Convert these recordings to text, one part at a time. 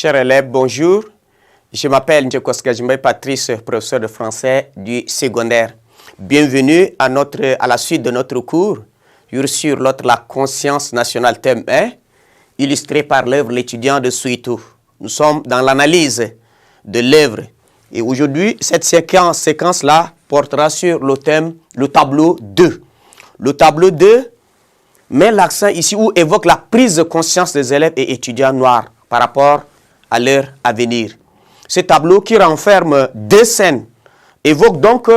Chers élèves, bonjour. Je m'appelle Ndjekoska Jimbe Patrice, professeur de français du secondaire. Bienvenue à la suite de notre cours sur la conscience nationale thème 1, illustré par l'œuvre L'étudiant de Souitou. Nous sommes dans l'analyse de l'œuvre. Et aujourd'hui, cette séquence-là portera sur le thème, le tableau 2. Le tableau 2 met l'accent ici où évoque la prise de conscience des élèves et étudiants noirs par rapport à leur avenir. Ce tableau qui renferme deux scènes évoque donc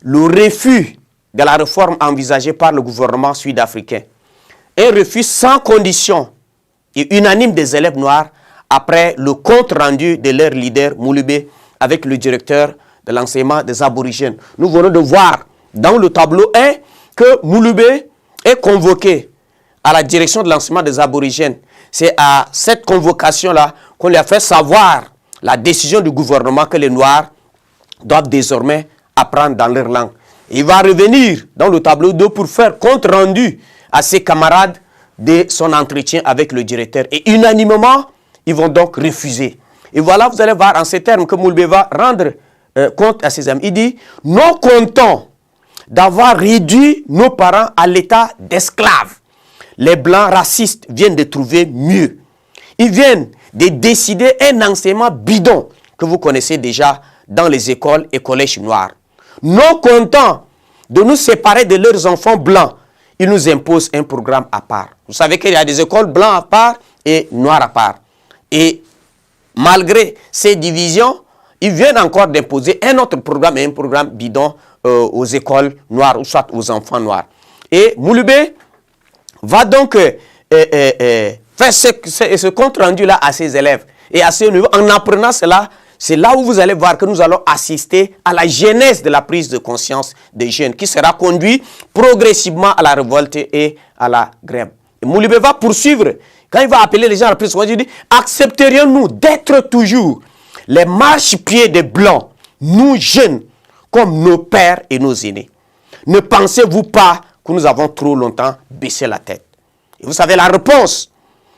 le refus de la réforme envisagée par le gouvernement sud-africain. Un refus sans condition et unanime des élèves noirs après le compte rendu de leur leader Mouloubé avec le directeur de l'enseignement des aborigènes. Nous venons de voir dans le tableau 1 que Mouloubé est convoqué à la direction de l'enseignement des aborigènes. C'est à cette convocation-là qu'on lui a fait savoir la décision du gouvernement que les Noirs doivent désormais apprendre dans leur langue. Il va revenir dans le tableau 2 pour faire compte rendu à ses camarades de son entretien avec le directeur. Et unanimement, ils vont donc refuser. Et voilà, vous allez voir en ces termes que Mouloubé va rendre compte à ses amis. Il dit, nous comptons d'avoir réduit nos parents à l'état d'esclaves. Les blancs racistes viennent de trouver mieux. Ils viennent de décider un enseignement bidon que vous connaissez déjà dans les écoles et collèges noirs. Non contents de nous séparer de leurs enfants blancs, ils nous imposent un programme à part. Vous savez qu'il y a des écoles blancs à part et noirs à part. Et malgré ces divisions, ils viennent encore d'imposer un autre programme et un programme bidon aux écoles noires ou soit aux enfants noirs. Et Mouloubé va donc faire ce compte rendu là à ses élèves. Et à ce niveau, en apprenant cela, c'est là où vous allez voir que nous allons assister à la genèse de la prise de conscience des jeunes qui sera conduite progressivement à la révolte et à la grève. Et Mouloubé va poursuivre. Quand il va appeler les gens à la prise de conscience, il dit « Accepterions-nous d'être toujours les marchepieds des Blancs, nous jeunes, comme nos pères et nos aînés? Ne pensez-vous pas que nous avons trop longtemps baissé la tête ?» Et vous savez, la réponse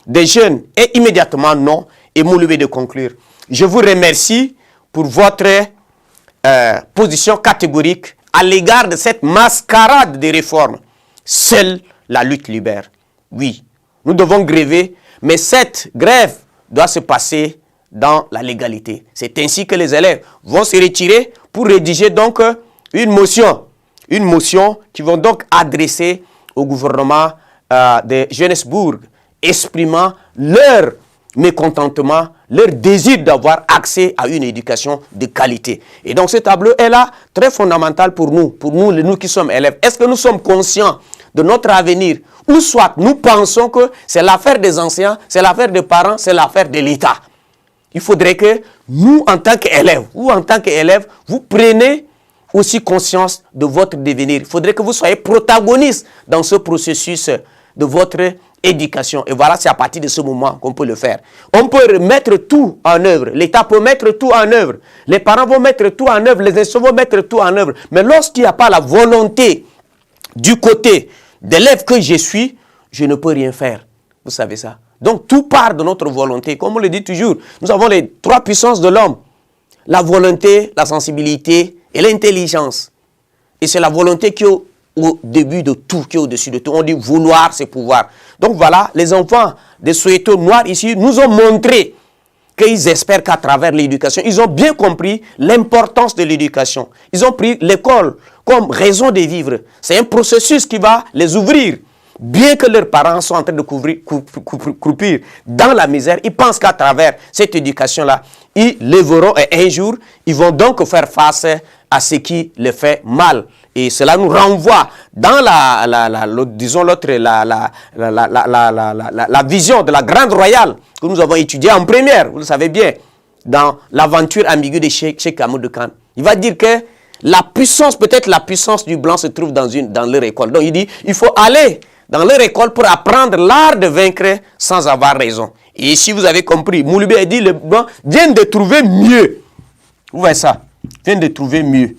des jeunes est immédiatement non. Et Mouloubé de conclure. Je vous remercie pour votre position catégorique à l'égard de cette mascarade de réformes. Seule la lutte libère. Oui, nous devons gréver, mais cette grève doit se passer dans la légalité. C'est ainsi que les élèves vont se retirer pour rédiger donc une motion qui vont donc adresser au gouvernement de Johannesburg, exprimant leur mécontentement, leur désir d'avoir accès à une éducation de qualité. Et donc ce tableau est là très fondamental pour nous qui sommes élèves. Est-ce que nous sommes conscients de notre avenir? Ou soit nous pensons que c'est l'affaire des enseignants, c'est l'affaire des parents, c'est l'affaire de l'État. Il faudrait que nous, en tant qu'élèves, vous preniez aussi conscience de votre devenir. Il faudrait que vous soyez protagonistes dans ce processus de votre éducation. Et voilà, c'est à partir de ce moment qu'on peut le faire. On peut mettre tout en œuvre. L'État peut mettre tout en œuvre. Les parents vont mettre tout en œuvre. Les enseignants vont mettre tout en œuvre. Mais lorsqu'il n'y a pas la volonté du côté d'élève que je suis, je ne peux rien faire. Vous savez ça. Donc tout part de notre volonté. Comme on le dit toujours, nous avons les trois puissances de l'homme. La volonté, la sensibilité et l'intelligence. Et c'est la volonté qui est au début de tout, qui est au-dessus de tout. On dit vouloir, c'est pouvoir. Donc voilà, les enfants des Soweto noirs ici nous ont montré qu'ils espèrent qu'à travers l'éducation, ils ont bien compris l'importance de l'éducation. Ils ont pris l'école comme raison de vivre. C'est un processus qui va les ouvrir. Bien que leurs parents sont en train de croupir dans la misère, ils pensent qu'à travers cette éducation-là, ils lèveront et un jour, ils vont donc faire face à ce qui les fait mal. Et cela nous renvoie dans la vision de la Grande Royale que nous avons étudiée en première, vous le savez bien, dans l'aventure ambiguë de Cheikh Amadou Khan. Il va dire que la puissance, peut-être la puissance du blanc se trouve dans leur école. Donc il dit, il faut aller dans leur école pour apprendre l'art de vaincre sans avoir raison. Et ici, vous avez compris, Mouloubé a dit, les blancs viennent de trouver mieux. Vous voyez ça, viennent de trouver mieux.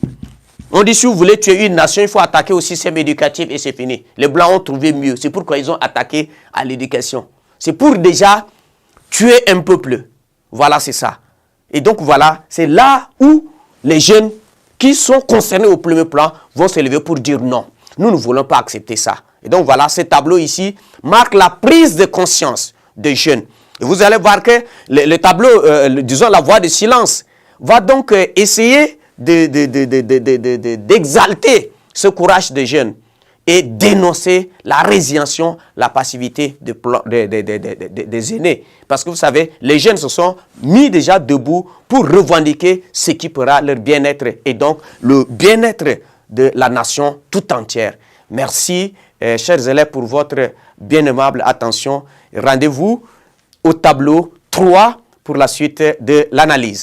On dit, si vous voulez tuer une nation, il faut attaquer au système éducatif et c'est fini. Les blancs ont trouvé mieux. C'est pourquoi ils ont attaqué à l'éducation. C'est pour déjà tuer un peuple. Voilà, c'est ça. Et donc voilà, c'est là où les jeunes qui sont concernés au premier plan vont se lever pour dire non. Nous ne voulons pas accepter ça. Et donc voilà, ce tableau ici marque la prise de conscience des jeunes. Et vous allez voir que le tableau, disons la voix de silence, va donc essayer d'exalter ce courage des jeunes et dénoncer la résignation, la passivité des aînés. Parce que vous savez, les jeunes se sont mis déjà debout pour revendiquer ce qui pourra leur bien-être et donc le bien-être de la nation tout entière. Merci, chers élèves, pour votre bien aimable attention. Rendez-vous au tableau 3 pour la suite de l'analyse.